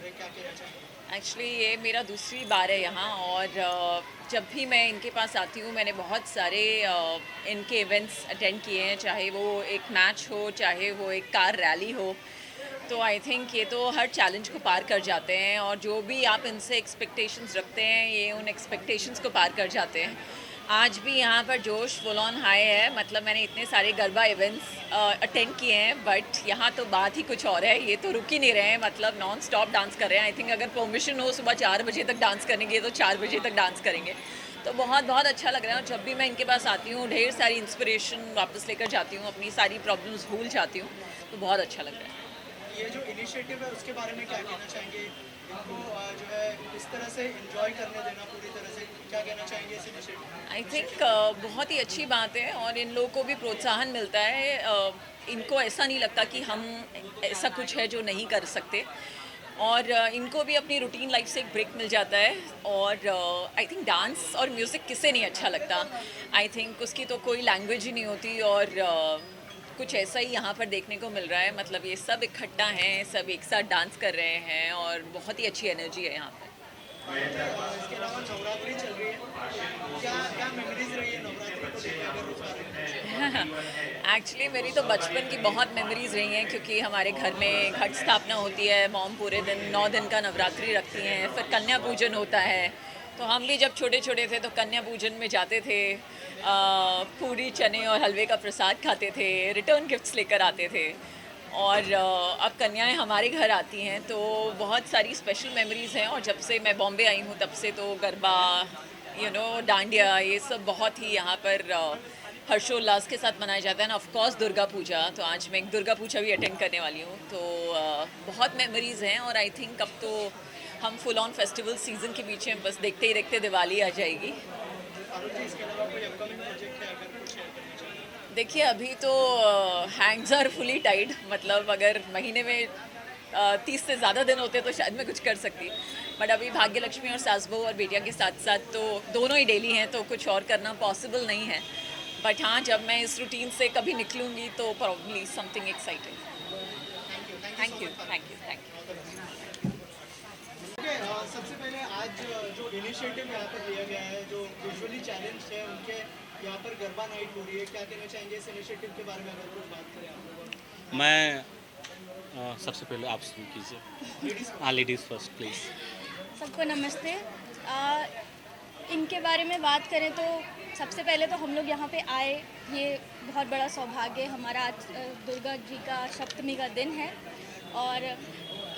है, क्या कहना चाहेंगे? एक्चुअली ये मेरा दूसरी बार है यहाँ और जब भी मैं इनके पास आती हूँ मैंने बहुत सारे इनके इवेंट्स अटेंड किए हैं, चाहे वो एक मैच हो चाहे वो एक कार रैली हो। तो आई थिंक ये तो हर चैलेंज को पार कर जाते हैं और जो भी आप इनसे एक्सपेक्टेशंस रखते हैं ये उन एक्सपेक्टेशंस को पार कर जाते हैं। आज भी यहाँ पर जोश फुल ऑन हाई है, मतलब मैंने इतने सारे गरबा इवेंट्स अटेंड किए हैं बट यहाँ तो बात ही कुछ और है। ये तो रुक ही नहीं रहे हैं, मतलब नॉन स्टॉप डांस कर रहे हैं। आई थिंक अगर परमिशन हो सुबह 4 बजे तक डांस करेंगे तो 4 बजे तक डांस करेंगे। तो बहुत बहुत अच्छा लग रहा है और जब भी मैं इनके पास आती हूँ ढेर सारी इंस्पिरेशन वापस लेकर जाती हूँ, अपनी सारी प्रॉब्लम्स भूल जाती हूँ। तो बहुत अच्छा लग रहा है। ये जो इनिशिएटिव है उसके बारे में क्या कहना चाहेंगे? इनको जो है इस तरह से एंजॉय करने देना पूरी तरह से, क्या कहना चाहेंगे इस इनिशिएटिव? आई थिंक बहुत ही अच्छी बात है और इन लोगों को भी प्रोत्साहन मिलता है। इनको ऐसा नहीं लगता कि हम ऐसा कुछ है जो नहीं कर सकते और इनको भी अपनी रूटीन लाइफ से एक ब्रेक मिल जाता है। और आई थिंक डांस और म्यूज़िक किसे नहीं अच्छा लगता। आई थिंक उसकी तो कोई लैंग्वेज ही नहीं होती और कुछ ऐसा ही यहाँ पर देखने को मिल रहा है। मतलब ये सब इकट्ठा हैं, सब एक साथ डांस कर रहे हैं और बहुत ही अच्छी एनर्जी है यहाँ पर। इसके अलावा नवरात्रि चल रही है, क्या क्या मेमोरीज रही है नवरात्रि को लेकर, अगर उस बारे में? एक्चुअली मेरी तो बचपन की बहुत मेमोरीज रही हैं क्योंकि हमारे घर में घट स्थापना होती है। मॉम पूरे दिन 9 दिन का नवरात्रि रखती हैं, फिर कन्या पूजन होता है। तो हम भी जब छोटे छोटे थे तो कन्या पूजन में जाते थे, पूरी चने और हलवे का प्रसाद खाते थे, रिटर्न गिफ्ट्स लेकर आते थे। और अब कन्याएं हमारे घर आती हैं तो बहुत सारी स्पेशल मेमोरीज हैं। और जब से मैं बॉम्बे आई हूँ तब से तो गरबा, डांडिया, ये सब बहुत ही यहाँ पर हर्षोल्लास के साथ मनाया जाता है ना। ऑफ कोर्स दुर्गा पूजा, तो आज मैं एक दुर्गा पूजा भी अटेंड करने वाली हूँ। तो बहुत मेमोरीज हैं और आई थिंक अब तो हम फुल ऑन फेस्टिवल सीजन के बीच में, बस देखते ही देखते दिवाली आ जाएगी। आरुषि जी, इसके अलावा कोई अपकमिंग प्रोजेक्ट है अगर कुछ शेयर करना चाहेंगे? देखिए अभी तो हैंड्स आर फुली टाइड, मतलब अगर महीने में 30 से ज़्यादा दिन होते तो शायद मैं कुछ कर सकती। बट अभी भाग्य लक्ष्मी और सास बहू और बेटिया के साथ साथ तो दोनों ही डेली हैं तो कुछ और करना पॉसिबल नहीं है। बट हाँ, जब मैं इस रूटीन से कभी निकलूँगी तो probably something exciting. Thank you, thank you, thank you. Okay. सबसे पहले आज जो इनिशिएटिव यहाँ पर लिया गया है, जो विजुअली चैलेंज है उनके यहाँ पर गरबा नाइट हो रही है, क्या कहना चाहेंगे इस इनिशिएटिव के बारे में अगर कुछ बात करें आप? मैं सबसे पहले आप शुरू कीजिए। लेडीज हाँ, लेडीज़ फर्स्ट प्लीज़। सबको नमस्ते। इनके बारे में बात करें तो सबसे पहले तो हम लोग यहाँ पे आए, ये बहुत बड़ा सौभाग्य है हमारा। आज दुर्गा जी का सप्तमी का दिन है और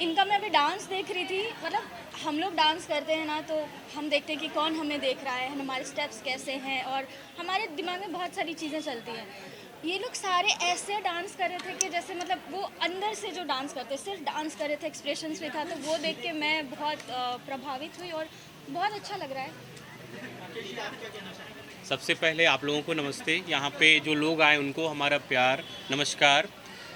इनका मैं अभी डांस देख रही थी। मतलब हम लोग डांस करते हैं ना तो हम देखते हैं कि कौन हमें देख रहा है, हमारे स्टेप्स कैसे हैं और हमारे दिमाग में बहुत सारी चीज़ें चलती हैं। ये लोग सारे ऐसे डांस कर रहे थे कि जैसे मतलब वो अंदर से जो डांस करते, सिर्फ डांस कर रहे थे, एक्सप्रेशंस में था। तो वो देख के मैं बहुत प्रभावित हुई और बहुत अच्छा लग रहा है। सबसे पहले आप लोगों को नमस्ते। यहाँ पे जो लोग आए उनको हमारा प्यार नमस्कार।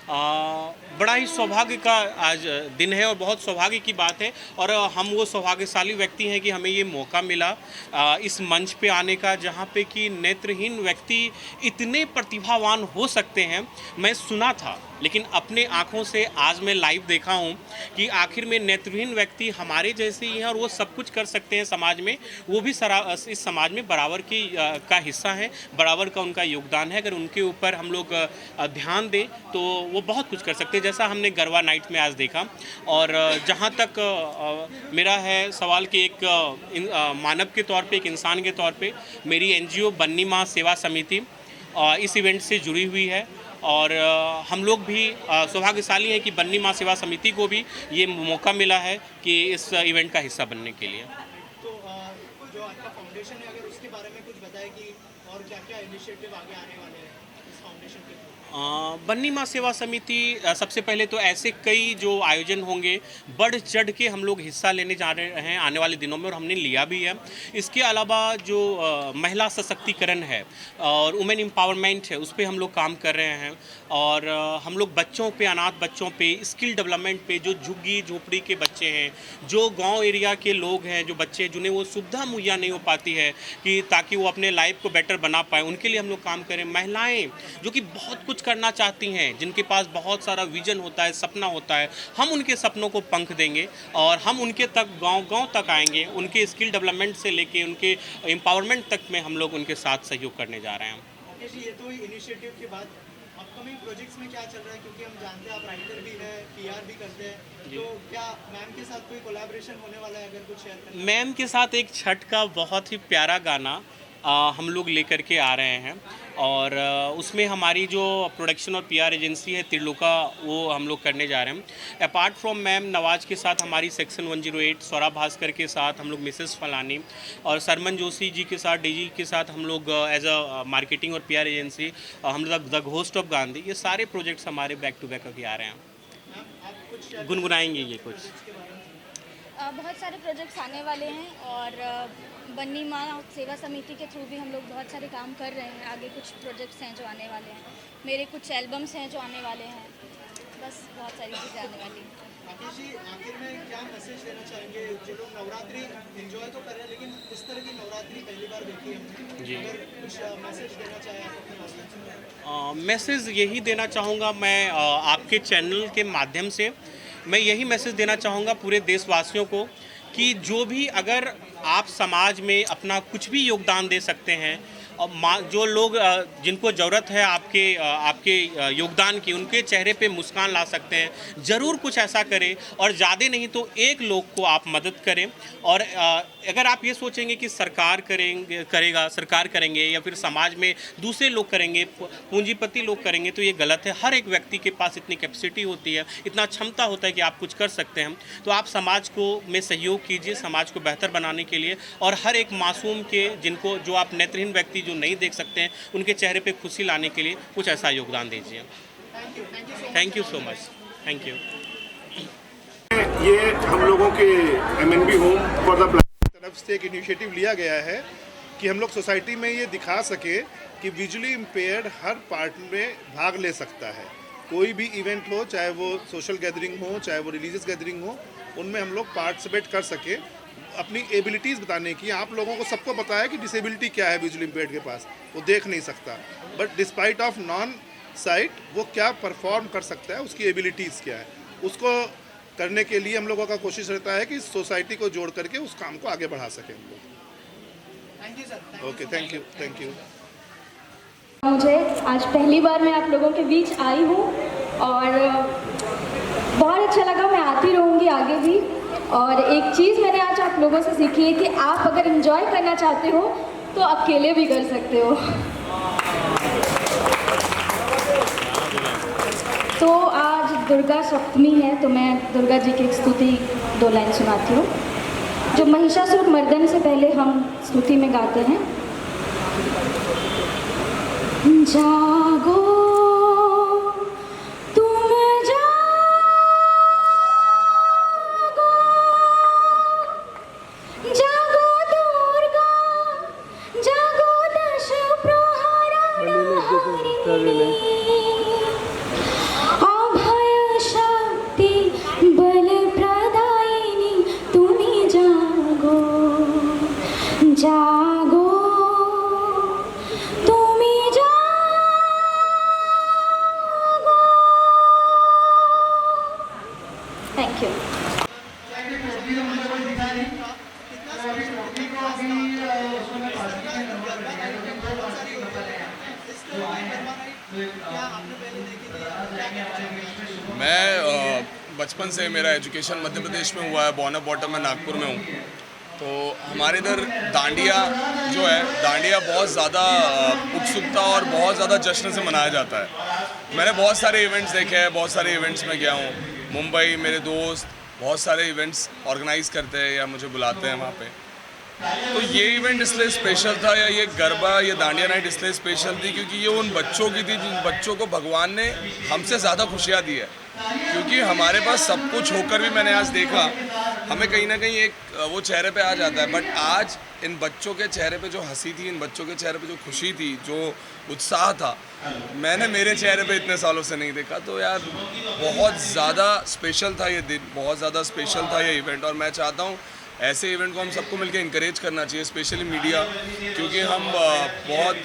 बड़ा ही सौभाग्य का आज दिन है और बहुत सौभाग्य की बात है और हम वो सौभाग्यशाली व्यक्ति हैं कि हमें ये मौका मिला इस मंच पे आने का, जहाँ पे कि नेत्रहीन व्यक्ति इतने प्रतिभावान हो सकते हैं। मैं सुना था लेकिन अपने आँखों से आज मैं लाइव देखा हूँ कि आखिर में नेत्रहीन व्यक्ति हमारे जैसे ही हैं और वो सब कुछ कर सकते हैं समाज में। वो भी इस समाज में बराबर का हिस्सा है, बराबर का उनका योगदान है। अगर उनके ऊपर हम लोग ध्यान दें तो वो बहुत कुछ कर सकते हैं, जैसा हमने गरबा नाइट में आज देखा। और जहाँ तक मेरा है सवाल कि एक मानव के तौर पे, एक इंसान के तौर पे, मेरी एनजीओ बन्नी माँ सेवा समिति इस इवेंट से जुड़ी हुई है और हम लोग भी सौभाग्यशाली हैं कि बन्नी माँ सेवा समिति को भी ये मौका मिला है कि इस इवेंट का हिस्सा बनने के लिए। तो जो आपका फाउंडेशन है अगर उसके बारे में कुछ बताएं कि और क्या क्या इनिशिएटिव आगे आने वाले हैं इस फाउंडेशन के थ्रू? बन्नी माँ सेवा समिति सबसे पहले तो ऐसे कई जो आयोजन होंगे बढ़ चढ़ के हम लोग हिस्सा लेने जा रहे हैं आने वाले दिनों में और हमने लिया भी है। इसके अलावा जो महिला सशक्तिकरण है और वुमेन एम्पावरमेंट है, उस पर हम लोग काम कर रहे हैं। और हम लोग बच्चों पे, अनाथ बच्चों पे, स्किल डेवलपमेंट पे, जो झुग्गी झोपड़ी के बच्चे हैं, जो गांव एरिया के लोग हैं, जो बच्चे जिन्हें वो सुविधा मुहैया नहीं हो पाती है कि ताकि वो अपने लाइफ को बेटर बना पाए, उनके लिए हम लोग काम करें। महिलाएं जो कि बहुत कुछ करना चाहती हैं, जिनके पास बहुत सारा विजन होता है, सपना होता है, हम उनके सपनों को पंख देंगे और हम उनके तक गांव-गांव तक आएंगे। उनके स्किल डेवलपमेंट से लेके उनके एम्पावरमेंट तक में हम लोग उनके साथ सहयोग करने जा रहे हैं। ओके जी, ये तो इनिशिएटिव के बाद अपकमिंग प्रोजेक्ट्स में क्या चल रहा है, क्योंकि हम जानते हैं आप राइटर भी हैं, पीआर भी करते हैं, तो क्या मैम के साथ कोई कोलैबोरेशन होने वाला है, अगर कुछ शेयर करें? मैम के साथ एक छठ का बहुत ही प्यारा गाना हम लोग लेकर के आ रहे हैं और उसमें हमारी जो प्रोडक्शन और पीआर एजेंसी है त्रिलोका, वो हम लोग करने जा रहे हैं। अपार्ट फ्रॉम मैम, नवाज के साथ हमारी सेक्शन 108, सौरभ भास्कर के साथ हम लोग मिसेस फलानी और सरमन जोशी जी के साथ, डीजी के साथ हम लोग एज अ मार्केटिंग और पीआर एजेंसी हम लोग द घोस्ट ऑफ गांधी, ये सारे प्रोजेक्ट्स हमारे बैक टू बैक अभी आ रहे हैं। मैम आप कुछ गुनगुनाएंगे ये कुछ? के बारे में? बहुत सारे प्रोजेक्ट्स आने वाले हैं और बन्नी माँ सेवा समिति के थ्रू भी हम लोग बहुत सारे काम कर रहे हैं। आगे कुछ प्रोजेक्ट्स हैं जो आने वाले हैं, मेरे कुछ एल्बम्स हैं जो आने वाले हैं, बस बहुत सारी चीज़ें आने वाली हैं। राकेश जी, आखिर में क्या मैसेज देना चाहेंगे? जो लोग नवरात्रि एंजॉय तो कर रहे हैं, लेकिन इस तरह की नवरात्रि पहली बार देखी है हमने, जी। अगर कुछ मैसेज देना चाहें आप अपने ऑडियंस में? मैसेज यही देना चाहूँगा मैं आपके चैनल के माध्यम से, मैं यही मैसेज देना चाहूँगा पूरे देशवासियों को कि जो भी अगर आप समाज में अपना कुछ भी योगदान दे सकते हैं और जो लोग जिनको ज़रूरत है आपके योगदान की, उनके चेहरे पे मुस्कान ला सकते हैं, ज़रूर कुछ ऐसा करें और ज़्यादा नहीं तो एक लोग को आप मदद करें। और अगर आप ये सोचेंगे कि सरकार करेंगे या फिर समाज में दूसरे लोग करेंगे, पूंजीपति लोग करेंगे, तो ये गलत है। हर एक व्यक्ति के पास इतनी कैपेसिटी होती है, इतना क्षमता होता है कि आप कुछ कर सकते हैं। तो आप समाज को में सहयोग कीजिए समाज को बेहतर बनाने के लिए, और हर एक मासूम के जिनको जो आप नेत्रहीन व्यक्ति जो नहीं देख सकते हैं, उनके चेहरे पे खुशी लाने के लिए कुछ ऐसा योगदान दीजिए। Thank you so much. Thank you. ये हम लोगों के MNB home for the blind तरफ से एक इनिशिएटिव लिया गया है कि हम लोग सोसाइटी में ये दिखा सके कि विजुअली इम्पेयर्ड हर पार्ट में भाग ले सकता है। कोई भी इवेंट हो, चाहे वो सोशल गैदरिंग हो, चाहे वो रिलीजियस गैदरिंग हो, उनमें हम लोग पार्टिसिपेट कर सके, अपनी एबिलिटीज़ बताने की। आप लोगों को सबको पता है कि डिसेबिलिटी क्या है विजुअली इम्पेयर्ड के पास, वो देख नहीं सकता, but despite of non site वो क्या परफॉर्म कर सकता है, उसकी एबिलिटीज़ क्या है, उसको करने के लिए हम लोगों का कोशिश रहता है कि सोसाइटी को जोड़ करके उस काम को आगे बढ़ा सकें हम लोग। Thank you sir. Okay, thank you. मुझे आज पहली बार मैं आप लोगों के बीच आई हूँ और बहुत अच्छा लगा। मैं आती रहूँगी आगे भी। और एक चीज़ मैंने आज आप लोगों से सीखी है कि आप अगर एंजॉय करना चाहते हो तो अकेले भी कर सकते हो। तो आज दुर्गा सप्तमी है, तो मैं दुर्गा जी की एक स्तुति 2 लाइन सुनाती हूँ, जो महिषासुर मर्दन से पहले हम स्तुति में गाते हैं। जागो तुम जागो दुर्गा, जागो दश प्रहरारिणी, अभय शक्ति बल प्रदायिनी, तुम्ही जागो जागो Thank you. मैं बचपन से मेरा एजुकेशन मध्य प्रदेश में हुआ है, बॉर्न अप बॉटम मैं नागपुर में हूँ। तो हमारे इधर दांडिया जो है, दांडिया बहुत ज़्यादा उत्सुकता और बहुत ज़्यादा जश्न से मनाया जाता है। मैंने बहुत सारे इवेंट्स देखे हैं, बहुत सारे इवेंट्स में गया हूँ। मुंबई मेरे दोस्त बहुत सारे इवेंट्स ऑर्गेनाइज करते हैं या मुझे बुलाते हैं वहाँ पे। तो ये इवेंट इसलिए स्पेशल था, या ये गरबा, ये दांडिया नाइट इसलिए स्पेशल थी क्योंकि ये उन बच्चों की थी जिन बच्चों को भगवान ने हमसे ज़्यादा खुशियाँ दी है। क्योंकि हमारे पास सब कुछ होकर भी मैंने आज देखा, हमें कहीं ना कहीं एक वो चेहरे पे आ जाता है, बट आज इन बच्चों के चेहरे पे जो हंसी थी, इन बच्चों के चेहरे पे जो खुशी थी, जो उत्साह था, मैंने मेरे चेहरे पे इतने सालों से नहीं देखा। तो यार बहुत ज़्यादा स्पेशल था ये दिन, बहुत ज़्यादा स्पेशल था ये इवेंट। और मैं चाहता हूँ ऐसे इवेंट को हम सबको मिलकर इंकरेज करना चाहिए, स्पेशली मीडिया, क्योंकि हम बहुत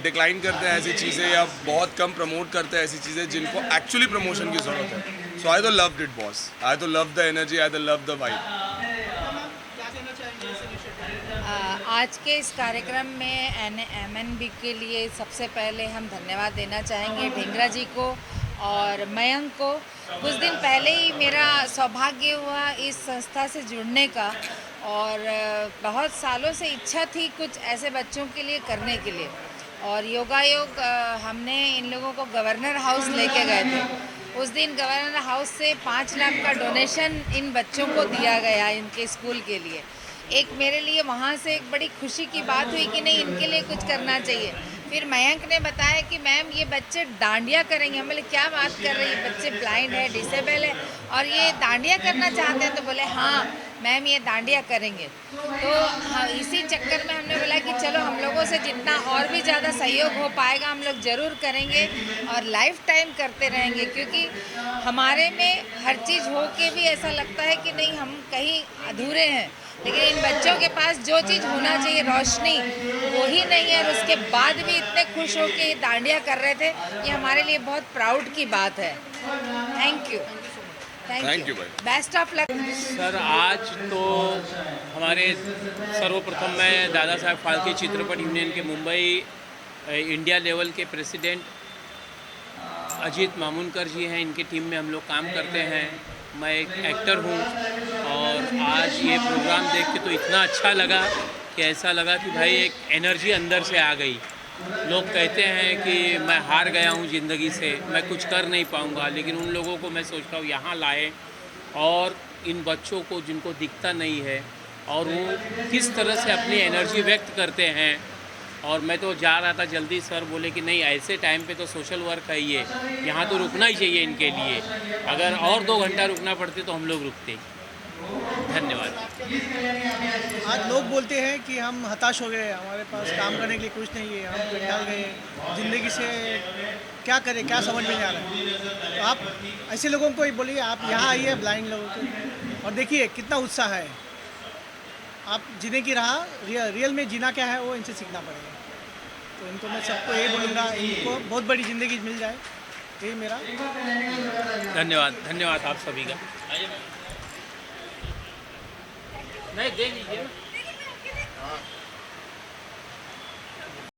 डिक्लाइन करते हैं ऐसी चीज़ें या बहुत कम प्रमोट करते हैं ऐसी चीज़ें जिनको एक्चुअली प्रमोशन की ज़रूरत है। सो आई तो लव्ड इट बॉस, आई तो लव द एनर्जी, आई तो लव द वाइब। क्या कहना चाहेंगे इस इनिशिएटिव? आज के इस कार्यक्रम में MNB के लिए सबसे पहले हम धन्यवाद देना चाहेंगे ढेंगरा जी को और मयंक को। कुछ दिन पहले ही मेरा सौभाग्य हुआ इस संस्था से जुड़ने का और बहुत सालों से इच्छा थी कुछ ऐसे बच्चों के लिए करने के लिए। और योगायोग हमने इन लोगों को गवर्नर हाउस लेके गए थे। उस दिन गवर्नर हाउस से 5 लाख का डोनेशन इन बच्चों को दिया गया इनके स्कूल के लिए। एक मेरे लिए वहाँ से एक बड़ी खुशी की बात हुई कि नहीं, इनके लिए कुछ करना चाहिए। फिर मयंक ने बताया कि मैम ये बच्चे डांडिया करेंगे। हम बोले क्या बात कर रही है, बच्चे ब्लाइंड है, डिसेबल है और ये डांडिया करना चाहते हैं? तो बोले हाँ मैम ये डांडिया करेंगे। तो हाँ, इसी चक्कर में हमने बोला कि चलो हम लोगों से जितना और भी ज़्यादा सहयोग हो पाएगा हम लोग ज़रूर करेंगे और लाइफ टाइम करते रहेंगे, क्योंकि हमारे में हर चीज़ हो के भी ऐसा लगता है कि नहीं हम कहीं अधूरे हैं, लेकिन इन बच्चों के पास जो चीज़ होना चाहिए रोशनी वो ही नहीं है और उसके बाद भी इतने खुश हो के डांडिया कर रहे थे, ये हमारे लिए बहुत प्राउड की बात है। थैंक यू, Thank you, भाई। Best of luck. सर आज तो हमारे सर्वप्रथम मैं दादा साहब फाल्के चित्रपट यूनियन के मुंबई इंडिया लेवल के प्रेसिडेंट अजीत मामूनकर जी हैं, इनकी टीम में हम लोग काम करते हैं। मैं एक एक्टर हूँ और आज ये प्रोग्राम देख के तो इतना अच्छा लगा कि ऐसा लगा कि भाई एक एनर्जी अंदर से आ गई। लोग कहते हैं कि मैं हार गया हूँ ज़िंदगी से, मैं कुछ कर नहीं पाऊँगा, लेकिन उन लोगों को मैं सोचता हूँ यहाँ लाए और इन बच्चों को जिनको दिखता नहीं है और वो किस तरह से अपनी एनर्जी व्यक्त करते हैं। और मैं तो जा रहा था जल्दी, सर बोले कि नहीं ऐसे टाइम पे तो सोशल वर्क है ये, यहाँ तो रुकना ही चाहिए इनके लिए, अगर और 2 घंटा रुकना पड़ते तो हम लोग रुकते। धन्यवाद। आज लोग बोलते हैं कि हम हताश हो गए, हमारे पास काम करने के लिए कुछ नहीं है, हम कंटाल गए ज़िंदगी से, क्या करें, क्या समझ में नहीं आ रहा है। तो आप ऐसे लोगों को ही बोलिए, आप यहाँ आइए ब्लाइंड लोगों को और देखिए कितना उत्साह है। आप जीने की राह रियल में जीना क्या है वो इनसे सीखना पड़ेगा। तो इनको मैं सबको यही बोलूँगा, इनको बहुत बड़ी ज़िंदगी मिल जाए, यही मेरा धन्यवाद। धन्यवाद आप सभी का। नहीं दे दीजिए।